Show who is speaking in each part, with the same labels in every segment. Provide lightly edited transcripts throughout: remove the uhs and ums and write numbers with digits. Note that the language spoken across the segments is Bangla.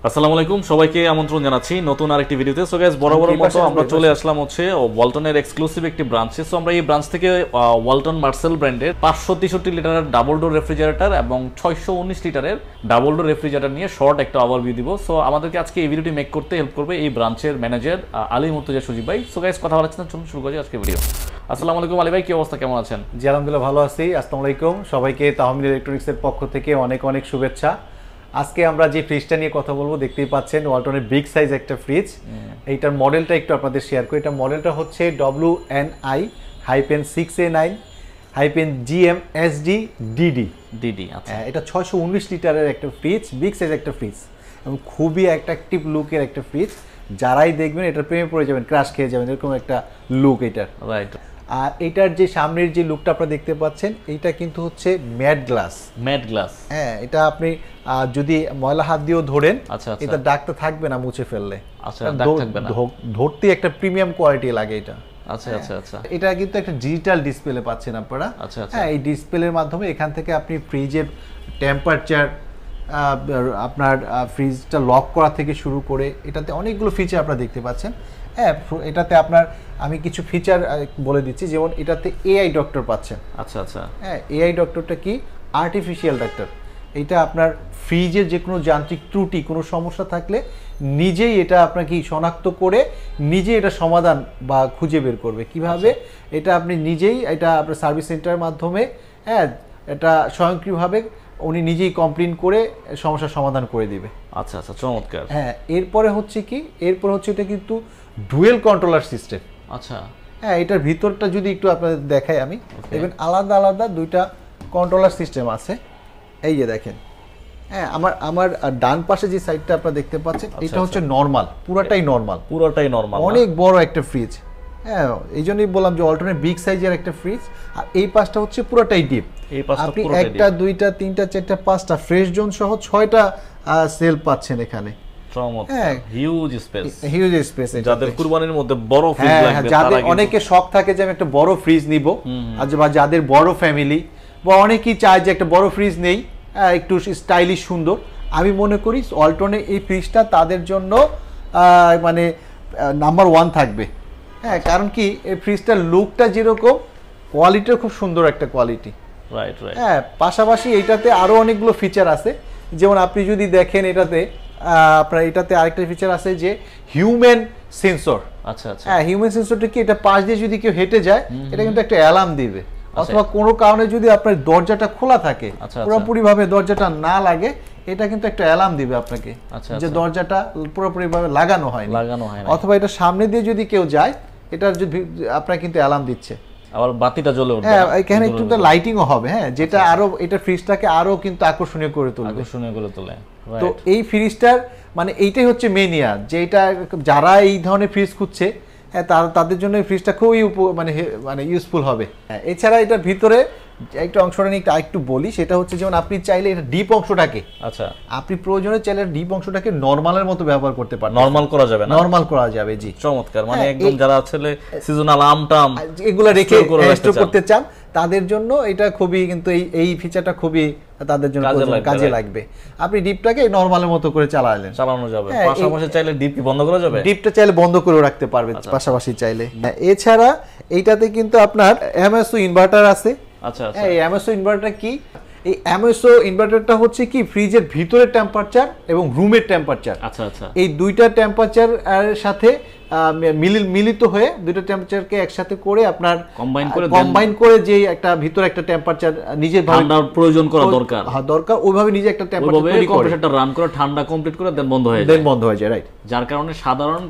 Speaker 1: আসসালামু আলাইকুম সবাইকে আমন্ত্রণ জানাচ্ছি নতুন আরেকটি ভিডিওতে। সো গাইস বরাবরের মতো আমরা চলে আসলাম হচ্ছে ওয়ালটনের এক্সক্লুসিভ একটি ব্রাঞ্চে। সো আমরা এই ব্রাঞ্চ থেকে ওয়ালটন মার্সেল ব্র্যান্ডের 563 লিটারের ডাবল ডোর রেফ্রিজারেটর এবং 619 লিটারের ডাবল ডোর রেফ্রিজারেটর নিয়ে শর্ট একটা ওভারভিউ দিব। সো আমাদেরকে আজকে এই ভিডিওটি মেক করতে হেল্প করবে এই ব্রাঞ্চের ম্যানেজার আলী মুর্তজা সুজিব ভাই। সো গাইস কথা বলাচ্ছি না, চলুন শুরু করি আজকে ভিডিও। আসসালামু আলাইকুম আলী ভাই, কি অবস্থা, কেমন আছেন?
Speaker 2: জি আলহামদুলিল্লাহ ভালো আছি। আসসালামু আলাইকুম সবাইকে, তাহমিল ইলেকট্রনিক্সের পক্ষ থেকে অনেক অনেক শুভেচ্ছা। আজকে আমরা যে ফ্রিজটা নিয়ে কথা বলবো, দেখতেই পাচ্ছেন ওয়ালটনের বিগ সাইজ একটা ফ্রিজ। এইটার মডেলটা একটু আপনাদের শেয়ার করি। এটা মডেলটা হচ্ছে WNI-6C9-GMSD-DD।
Speaker 1: আচ্ছা,
Speaker 2: এটা 619 লিটারের একটা ফ্রিজ, বিগ সাইজ একটা ফ্রিজ এবং খুবই অ্যাট্রাকটিভ লুকের একটা ফ্রিজ। যারাই দেখবেন এটার প্রেমে পড়ে যাবেন, ক্রাশ খেয়ে যাবেন, এরকম একটা লুক এটার।
Speaker 1: রাইট।
Speaker 2: আর এটার যে সামনের যে লুকটা আপনারা দেখতে পাচ্ছেন, এইটা কিন্তু হচ্ছে ম্যাট গ্লাস। হ্যাঁ, এটা আপনি যদি ময়লা হাত দিয়েও ধরেন, এটা দাগটা থাকবে না মুছে ফেললে। ধরতে একটা প্রিমিয়াম কোয়ালিটি লাগে এটা। এটা কিন্তু একটা ডিজিটাল ডিসপ্লে পাচ্ছেন আপনারা। হ্যাঁ, এই ডিসপ্লের মাধ্যমে এখান থেকে আপনি ফ্রিজের টেম্পারেচার, আপনার ফ্রিজটা লক করা থেকে শুরু করে এটাতে অনেকগুলো ফিচার আপনারা দেখতে পাচ্ছেন। হ্যাঁ, এটাতে আপনার আমি কিছু ফিচার বলে দিচ্ছি, যেমন এটাতে এআই ডক্টর পাচ্ছেন। হ্যাঁ, এআই ডক্টরটা কি? Artificial doctor. এটা আপনার ফ্রিজের যে কোনো যান্ত্রিক ত্রুটি, কোনো সমস্যা থাকলে নিজেই এটা আপনাকে শনাক্ত করে নিজে এটা সমাধান বা খুঁজে বের করবে কিভাবে। এটা আপনি নিজেই, এটা আপনার সার্ভিস সেন্টারের মাধ্যমে, হ্যাঁ, এটা স্বয়ংক্রিয়ভাবে উনি নিজেই কমপ্লেন করে সমস্যার সমাধান করে দিবে।
Speaker 1: আচ্ছা, চমৎকার।
Speaker 2: হ্যাঁ, এরপরে হচ্ছে কি, এরপর হচ্ছে এটা কিন্তু ডুয়েল কন্ট্রোলার সিস্টেম। হ্যাঁ, এটার ভিতরটা যদি একটু আপনাদের দেখাই আমি, দেখবেন আলাদা আলাদা দুইটা কন্ট্রোলার সিস্টেম আছে। এই যে দেখেন, হ্যাঁ, আমার ডান পাশে যে সাইডটা আপনারা দেখতে পাচ্ছেন, এটা হচ্ছে নরমাল, পুরাটাই নরমাল, অনেক বড় একটা ফ্রিজ। হ্যাঁ, এই জন্যই বললাম যে ওয়ালটনের বিগ সাইজের একটা ফ্রিজ। আর এই পাশটা হচ্ছে পুরোটাই ডিপ। আপনি একটা, দুইটা, তিনটা, চারটা, পাঁচটা ফ্রেশ জোন সহ 6টা সেল পাচ্ছেন এখানে।
Speaker 1: Huge space.
Speaker 2: যাদের কুরবানির মধ্যে বড় ফ্রিজ লাগবে, যাদের অনেকে শখ থাকে যে আমি একটা বড় ফ্রিজ নিব, বা যাদের বড় ফ্যামিলি, বা অনেকেই চায় যে একটা বড় ফ্রিজ নেই, একটু স্টাইলিশ সুন্দর, আমি মনে করি ওয়ালটনের এই ফ্রিজটা তাদের জন্য মানে নাম্বার 1 থাকবে। হ্যাঁ, কারণ কি, এই ফ্রিজটার লুকটা যেরকম, কোয়ালিটিও খুব সুন্দর একটা কোয়ালিটি।
Speaker 1: রাইট।
Speaker 2: হ্যাঁ, পাশাপাশি এইটাতে আরও অনেকগুলো ফিচার আছে। যেমন আপনি যদি দেখেন এটাতে, আপনার এটাতে আরেকটা ফিচার আছে যে হিউম্যান সেন্সর। হ্যাঁ, হিউম্যান সেন্সরটা কি, এটা পাশ দিয়ে যদি কেউ হেঁটে যায়, এটা কিন্তু একটা অ্যালার্ম দিবে। অথবা কোনো কারণে যদি আপনার দরজাটা খোলা থাকে, পুরোপুরিভাবে দরজাটা না লাগে, এটা কিন্তু একটা অ্যালার্ম দিবে আপনাকে যে দরজাটা পুরোপুরিভাবে লাগানো হয়। অথবা এটা সামনে দিয়ে যদি কেউ যায়, এটা আপনার কিন্তু অ্যালার্ম দিচ্ছে,
Speaker 1: আবার বাতিটা জ্বলে উঠবে।
Speaker 2: হ্যাঁ, এখানে একটু লাইটিংও হবে। হ্যাঁ, যেটা আরো এটা ফ্রিজটাকে আরো কিন্তু আকর্ষণীয় করে তোলে। তো এই ফ্রিজটার মানে এইটাই হচ্ছে মেনিয়া, যে এটা যারা এই ধরনের ফ্রিজ খুঁজছে, হ্যাঁ, তাদের জন্য এই ফ্রিজটা খুবই মানে ইউজফুল হবে। এছাড়া এটার ভিতরে একটা অংশটা নিয়ে একটু বলি, সেটা হচ্ছে যেমন আপনি চাইলে এটা ডিপ অংশটাকে, আপনি প্রয়োজনে চাইলে ডিপ অংশটাকে নরমালের মতো ব্যবহার করতে পারেন। নরমাল করা যাবে। জি,
Speaker 1: চমৎকার। মানে একদম যারা আসলে সিজনাল আম-টাম
Speaker 2: এগুলো রেখে স্টোর করতে চান, তাদের জন্য এটা খুবই, কিন্তু এই ফিচারটা খুবই তাদের জন্য কাজে লাগবে। আপনি ডিপটাকে নরমালের মতো করে চালানো যাবে।
Speaker 1: পাশাপাশি চাইলে ডিপ বন্ধ করা যাবে,
Speaker 2: ডিপটা চাইলে বন্ধ করে রাখতে পারবেন পাশাপাশি চাইলে। এছাড়া এইটাতে কিন্তু আপনার এমএসও ইনভার্টার আছে। এই এমএসও ইনভার্টার কি? এই এমএসও ইনভার্টারটা হচ্ছে কি, ফ্রিজের ভিতরের টেম্পারেচার এবং রুমের টেম্পারেচার, এই দুইটা টেম্পারেচার এর সাথে মিলিত হয়ে দুইটা টেম্পারেচারকে একসাথে করে আপনার কম্বাইন করে যে একটা ভিতরে একটা টেম্পারেচার নিজের
Speaker 1: ঠান্ডার প্রয়োজন করা
Speaker 2: দরকার, ওইভাবে নিজে একটা টেম্পারেচার তৈরি করে
Speaker 1: কম্প্রেসারটা রান করে ঠান্ডা কমপ্লিট করে দেন বন্ধ হয়ে যায়। রাইট।
Speaker 2: যার কারণে সাধারণ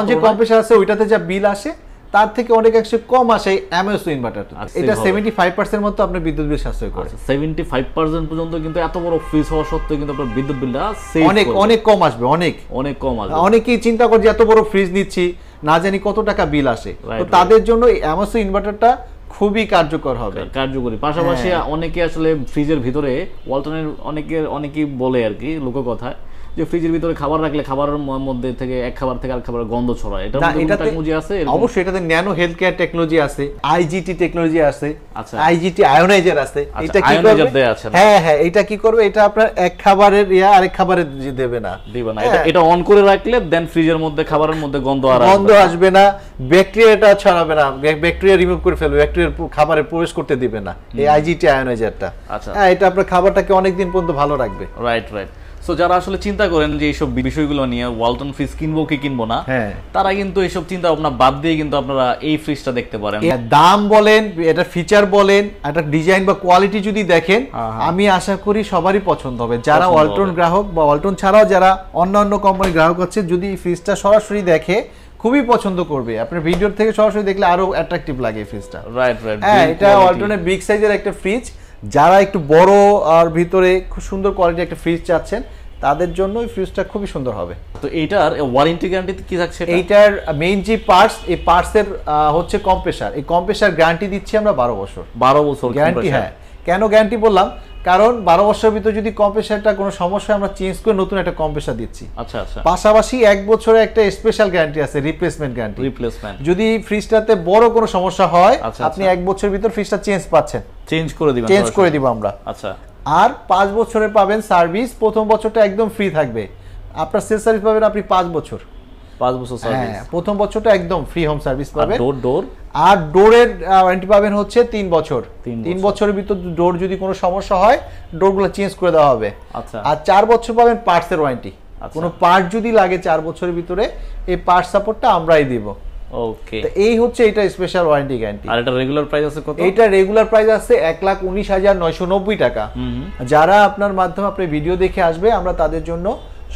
Speaker 2: যে কম্প্রেসার আছে ওইটাতে যা বিল আসে তার থেকে অনেকাংশে কম আসে এমএসও ইনভার্টার। এটা 75% মতো আপনার বিদ্যুৎ বিল সাশ্রয় করে।
Speaker 1: 75% পর্যন্ত কিন্তু এত বড় ফ্রিজ হওয়া সত্ত্বেও কিন্তু আপনার বিদ্যুৎ বিলটা
Speaker 2: অনেক কম আসবে। অনেক কম আসবে। অনেকেই চিন্তা করে যে এত বড় ফ্রিজ নিচ্ছি, না জানি কত টাকা বিল আসে। তো তাদের জন্য এই এমএসও ইনভার্টারটা খুবই কার্যকর হবে,
Speaker 1: কার্যকরী। পাশাপাশি অনেকে আসলে ফ্রিজের ভিতরে ওয়ালটনের অনেকেই বলে আর কি লোককথায় যে ফ্রিজের ভিতরে খাবার রাখলে খাবারের মধ্যে থেকে এক খাবার থেকে আরেক খাবারের গন্ধ ছড়ায়, এটা টেকনোলজি আছে?
Speaker 2: অবশ্যই এটাতে ন্যানো হেলথ কেয়ার টেকনোলজি আছে, আইজিটি টেকনোলজি আছে, আচ্ছা আইজিটি আয়োনাইজার আছে। এটা কি করবে? হ্যাঁ এটা কি করবে, এটা আপনার এক খাবারের আরেক খাবারে দেবে না,
Speaker 1: দিবে না। এটা অন করে রাখলে দেন ফ্রিজের মধ্যে খাবারের মধ্যে গন্ধ
Speaker 2: আসবে না, ব্যাকটেরিয়াটা ছড়াবে না, ব্যাকটেরিয়া রিমুভ করে ফেলবে, ব্যাকটেরিয়া খাবারে প্রবেশ করতে দিবে না এই আইজিটি আয়োনাইজারটা। আচ্ছা এটা আপনার খাবারটাকে অনেক দিন পর্যন্ত ভালো রাখবে।
Speaker 1: রাইট। সো যারা আসলে চিন্তা করেন যে এইসব বিষয়গুলো নিয়ে ওয়ালটন ফ্রিজ কিনবো কি কিনবো না, তারা কিন্তু এইসব চিন্তা ভাবনা বাদ দিয়ে কিন্তু আপনারা এই ফ্রিজটা দেখতে পারেন।
Speaker 2: দাম বলেন, এটা ফিচার বলেন, এটা ডিজাইন বা কোয়ালিটি যদি দেখেন, আমি আশা করি সবারই পছন্দ হবে। যারা ওয়ালটন গ্রাহক বা ওয়ালটন ছাড়াও যারা অন্যান্য কোম্পানির গ্রাহক আছে, যদি এই ফ্রিজটা সরাসরি দেখে খুবই পছন্দ করবে। আপনার ভিডিও থেকে সরাসরি দেখলে আরো অ্যাট্রাকটিভ লাগে ফ্রিজটা।
Speaker 1: রাইট।
Speaker 2: হ্যাঁ এটা ওয়ালটনের বিগ সাইজের একটা ফ্রিজ, যারা একটু বড় আর ভিতরে খুব সুন্দর কোয়ালিটির একটা ফ্রিজ চাচ্ছেন তাদের জন্য এই ফ্রিজটা খুবই সুন্দর হবে।
Speaker 1: তো এইটার ওয়ারেন্টি গ্যারান্টি কি থাকছে?
Speaker 2: এইটার মেইন যে পার্টস, এই পার্টসের হচ্ছে কম্প্রেসার, এই কম্প্রেসার গ্যারান্টি দিচ্ছি আমরা 12 বছর।
Speaker 1: 12 বছর
Speaker 2: গ্যারান্টি। হ্যাঁ কেন গ্যারান্টি বললাম, কারণ 12 বছরের ভিতরে যদি কম্প্রেসারটা কোনো সমস্যা আমরা চেঞ্জ করে নতুন একটা কম্প্রেসার দিচ্ছি।
Speaker 1: আচ্ছা।
Speaker 2: পাশাপাশি 1 বছরের একটা স্পেশাল গ্যারান্টি আছে, রিপ্লেসমেন্ট গ্যারান্টি। যদি ফ্রিজটাতে বড় কোনো সমস্যা হয়, আপনি 1 বছরের ভিতর ফ্রিজটা চেঞ্জ পাচ্ছেন, চেঞ্জ করে দিব আমরা।
Speaker 1: আচ্ছা।
Speaker 2: আর 5 বছরে পাবেন সার্ভিস, প্রথম বছরটা একদম ফ্রি থাকবে। আপনার সেল সার্ভিস পাবেন আপনি 5 বছর সার্ভিস। প্রথম বছরটা একদম ফ্রি হোম সার্ভিস পাবেন।
Speaker 1: ডোর
Speaker 2: আর ডোরের ওয়ারেন্টি পাবেন হচ্ছে 3 বছর। 3 বছরের ভিতর ডোর যদি কোনো সমস্যা হয়, ডোরগুলো চেঞ্জ করে দেওয়া হবে।
Speaker 1: আচ্ছা।
Speaker 2: আর 4 বছর পাবেন পার্টসের ওয়ারেন্টি। কোনো পার্ট যদি লাগে 4 বছরের ভিতরে, এই পার্ট সাপোর্টটা আমরাই দিব।
Speaker 1: ওকে,
Speaker 2: তো এই হচ্ছে এটা স্পেশাল ওয়ারেন্টি গ্যারান্টি।
Speaker 1: আর এটা রেগুলার প্রাইস আছে কত?
Speaker 2: এটা রেগুলার প্রাইস আছে 1,19,990 টাকা। যারা আপনার মাধ্যমে আপনি ভিডিও দেখে আসবে, আমরা তাদের জন্য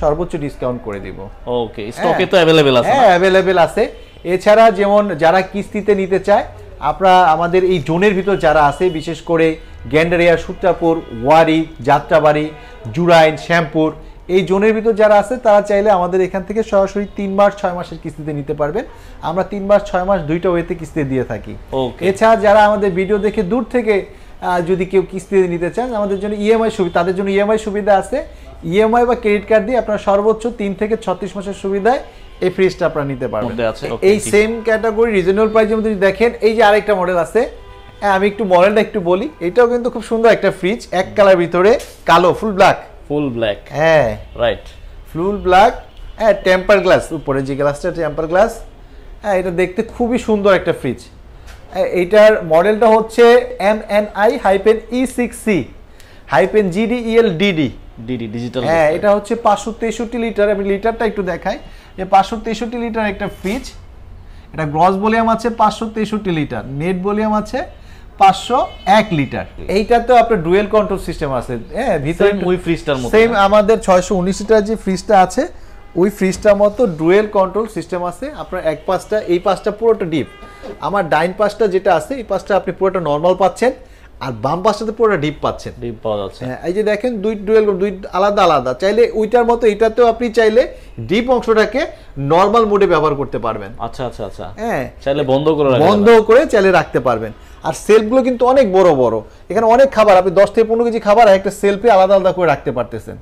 Speaker 2: সর্বোচ্চ ডিসকাউন্ট করে দিব।
Speaker 1: ওকে, স্টকে তো अवेलेबल আছে?
Speaker 2: হ্যাঁ अवेलेबल আছে। এছাড়া যেমন যারা কিস্তিতে নিতে চায়, আপনারা আমাদের এই জোনের ভিতর যারা আছে, বিশেষ করে গ্যান্ডারিয়া, সূত্রাপুর, ওয়ারি, যাত্রাবাড়ি, জুরাইন, শ্যামপুর, এই জোনের ভিতর যারা আছে তারা চাইলে আমাদের এখান থেকে সরাসরি 3 মাস 6 মাসের কিস্তিতে নিতে পারবেন। আমরা 3 মাস 6 মাস দুইটা ওয়েতে কিস্তিতে দিয়ে থাকি। এছাড়া যারা আমাদের ভিডিও দেখে দূর থেকে যদি কেউ কিস্তিতে নিতে চান, আমাদের জন্য ইএমআই সুবিধা, তাদের জন্য ইএমআই সুবিধা আছে। ইএমআই বা ক্রেডিট কার্ড দিয়ে আপনারা সর্বোচ্চ 3 থেকে 36 মাসের সুবিধায় এই ফ্রিজটা আপনারা নিতে পারবেন। এই সেম ক্যাটাগরি রিজনেবল প্রাইসের মধ্যে দেখেন, এই যে আরেকটা মডেল আছে, আমি একটু মডেলটা একটু বলি। এটাও কিন্তু খুব সুন্দর একটা ফ্রিজ, এক কালার ভিতরে কালো, ফুল ব্ল্যাক। হ্যাঁ রাইট, ফুল ব্ল্যাক। হ্যাঁ টেম্পার গ্লাস, উপরে যে গ্লাসটা টেম্পার গ্লাস। হ্যাঁ এটা দেখতে খুবই সুন্দর একটা ফ্রিজ। এইটার মডেলটা হচ্ছে MNI-E6C-GDEL-DD ডিজিটাল। হ্যাঁ এটা হচ্ছে 563 লিটার। আমি লিটারটা একটু দেখাই, যে 563 লিটার একটা ফ্রিজ। এটা গ্রস ভলিউম আছে 563 লিটার, নেট ভলিউম আছে 501 লিটার। এইটাতে আপনার ডুয়েল কন্ট্রোল সিস্টেম আছে। হ্যাঁ ভিতরে
Speaker 1: ওই ফ্রিজটার মতো
Speaker 2: সেম আমাদের 619 লিটার যে ফ্রিজটা আছে, ওই ফ্রিজটার মতো ডুয়েল কন্ট্রোল সিস্টেম আছে। আপনার এক পাশটা, এই পাশটা পুরোটা ডিপ, আমার ডাইন পাশটা যেটা আছে এই পাশটা আপনি পুরোটা নরমাল পাচ্ছেন, আর বাম পাশটাতে পুরোটা ডিপ পাচ্ছেন।
Speaker 1: ডিপ পাওয়া যাচ্ছে।
Speaker 2: হ্যাঁ এই যে দেখেন দুই ডুয়েল, দুই আলাদা আলাদা। চাইলে ওইটার মতো এটাতেও আপনি চাইলে ডিপ অংশটাকে নরমাল মোডে ব্যবহার করতে পারবেন।
Speaker 1: আচ্ছা আচ্ছা আচ্ছা।
Speaker 2: হ্যাঁ
Speaker 1: চাইলে বন্ধ করে
Speaker 2: চাইলে রাখতে পারবেন। আর সেলফগুলো কিন্তু অনেক বড় বড়, এখানে অনেক খাবার, আপনি 10 থেকে 15 কেজি খাবার একটা সেলফে আলাদা আলাদা করে রাখতে পারতেছেন।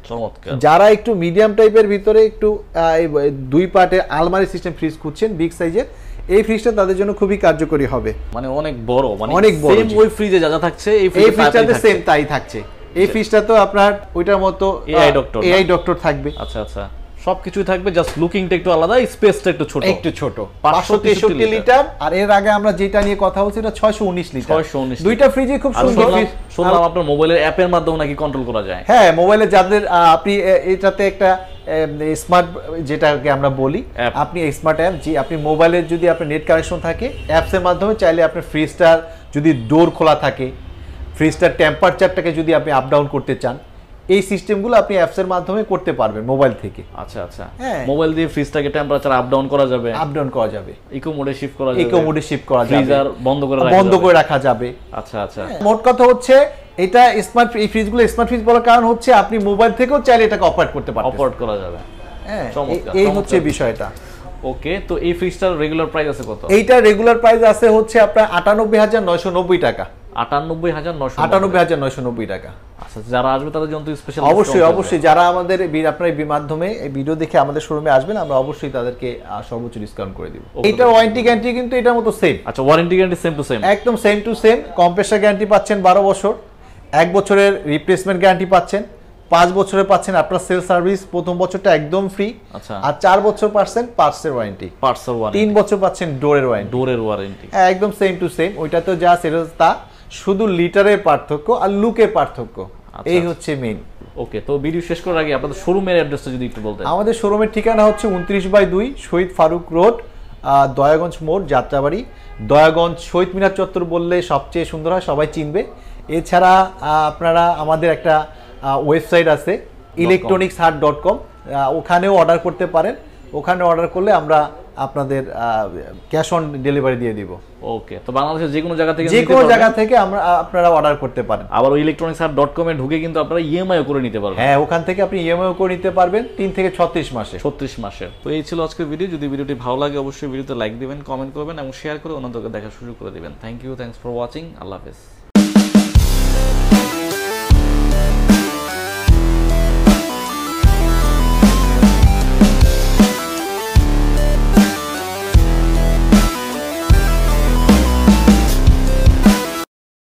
Speaker 1: চমৎকার।
Speaker 2: যারা একটু মিডিয়াম টাইপের ভিতরে একটু 2 পার্টের আলমারি সিস্টেম ফ্রিজ খুঁজছেন বিগ সাইজের, এই ফ্রিজটা তাদের জন্য খুবই কার্যকরী হবে।
Speaker 1: মানে অনেক বড়, মানে
Speaker 2: অনেক বড়।
Speaker 1: সেম ওই ফ্রিজে যা যা থাকছে এই
Speaker 2: ফ্রিজটাতে সেম তাই থাকছে। এই ফ্রিজটা তো আপনার ওইটার মতো এআই ডক্টর থাকবে।
Speaker 1: আচ্ছা আচ্ছা, সবকিছুই থাকবে, জাস্ট লুকিংটা একটু আলাদা, স্পেসটা একটু ছোট।
Speaker 2: 563 লিটার। আর এর আগে আমরা যেটা নিয়ে কথা বলছি এটা 619 লিটার। দুইটা ফ্রিজে খুব সুন্দর।
Speaker 1: শুনলাম আপনার মোবাইলের অ্যাপের মাধ্যমে নাকি কন্ট্রোল করা যায়।
Speaker 2: হ্যাঁ মোবাইলে যাদের আপনি এটাতে একটা স্মার্ট, যেটাকে আমরা বলি, আপনি স্মার্ট অ্যাপ, যে আপনি মোবাইলের যদি আপনার নেট কানেকশন থাকে, অ্যাপসের মাধ্যমে চাইলে আপনি ফ্রিজটার যদি ডোর খোলা থাকে, ফ্রিজটার টেম্পারেচারটাকে যদি আপনি আপ ডাউন করতে চান, এই সিস্টেমগুলো আপনি অ্যাপসের মাধ্যমে করতে পারবেন মোবাইল থেকে।
Speaker 1: আচ্ছা আচ্ছা, মোবাইল দিয়ে ফ্রিজটাকে টেম্পারেচার আপ ডাউন করা যাবে, ইকো মোডে শিফট করা যাবে, ফ্রিজার বন্ধ করে রাখা যাবে। আচ্ছা আচ্ছা,
Speaker 2: মোট কথা হচ্ছে এটা স্মার্ট, এই ফ্রিজগুলো স্মার্ট ফ্রিজ বলার কারণ হচ্ছে আপনি মোবাইল থেকেও চাইলে এটাকে অপারেট করতে পারবেন,
Speaker 1: অপারেট করা যাবে।
Speaker 2: হ্যাঁ এই হচ্ছে বিষয়টা।
Speaker 1: ওকে, তো এই ফ্রিজটার রেগুলার প্রাইস আছে কত?
Speaker 2: এইটা রেগুলার প্রাইস আছে হচ্ছে আপনার 98,990 টাকা। 98,990 টাকা।
Speaker 1: আচ্ছা, যারা আসবে তাদের জন্য স্পেশাল
Speaker 2: অবশ্যই যারা আমাদের আপনার এই মাধ্যমে এই ভিডিও দেখে আমাদের শোরুমে আসবেন, আমরা অবশ্যই তাদেরকে সর্বোচ্চ ডিসকাউন্ট করে দিব। এটা ওয়ারেন্টি গ্যারান্টি কিন্তু এটার মতো সেম।
Speaker 1: আচ্ছা, warranty guarantee same to same,
Speaker 2: একদম same to same. Compressor guarantee পাচ্ছেন 12 বছর, 1 বছরের রিপ্লেসমেন্ট গ্যারান্টি পাচ্ছেন, 5 বছরে পাচ্ছেন আপনার সেল সার্ভিস, প্রথম বছরটা একদম ফ্রি।
Speaker 1: আচ্ছা,
Speaker 2: আর 4 বছর পাচ্ছেন পার্টসের ওয়ারেন্টি, 3 বছর পাচ্ছেন ডোরের ওয়ারেন্টি। একদম সেম টু সেম। ওইটা তো যা সেটা তা, শুধু লিটারের পার্থক্য আর লুকের পার্থক্য, এই হচ্ছে মেইন।
Speaker 1: ওকে, তো ভিডিও শেষ করার আগে আপনাদের শোরুমের অ্যাড্রেসটা যদি একটু বলতেন।
Speaker 2: আমাদের শোরুমের ঠিকানা হচ্ছে 29/2 শহীদ ফারুক রোড, দয়াগঞ্জ মোড়, যাত্রাবাড়ি। দয়াগঞ্জ শহীদ মিনার চত্বর বললে সবচেয়ে সুন্দর হয়, সবাই চিনবে। এছাড়া আপনারা আমাদের একটা ওয়েবসাইট আছে electronicsheart.com, ওখানেও অর্ডার করতে পারেন। ওখানে অর্ডার করলে আমরা আপনাদের ক্যাশ অন ডেলিভারি দিয়ে দিব।
Speaker 1: ওকে, তো বাংলাদেশের যে কোনো জায়গা
Speaker 2: থেকে আমরা আপনারা অর্ডার করতে পারেন।
Speaker 1: আবার electronicsheart.com এ ঢুকে কিন্তু আপনারা ইএমআই করে নিতে পারবেন।
Speaker 2: হ্যাঁ, ওখান থেকে আপনি ইএমআই করে নিতে পারবেন 3 থেকে 36 মাসে।
Speaker 1: তো এই ছিল আজকের ভিডিও। যদি ভিডিওটি ভালো লাগে অবশ্যই ভিডিওতে লাইক দিবেন, কমেন্ট করবেন এবং শেয়ার করে অন্যদেরকে দেখার সুযোগ করে দিবেন। Thanks for watching. আল্লাহ হাফেজ।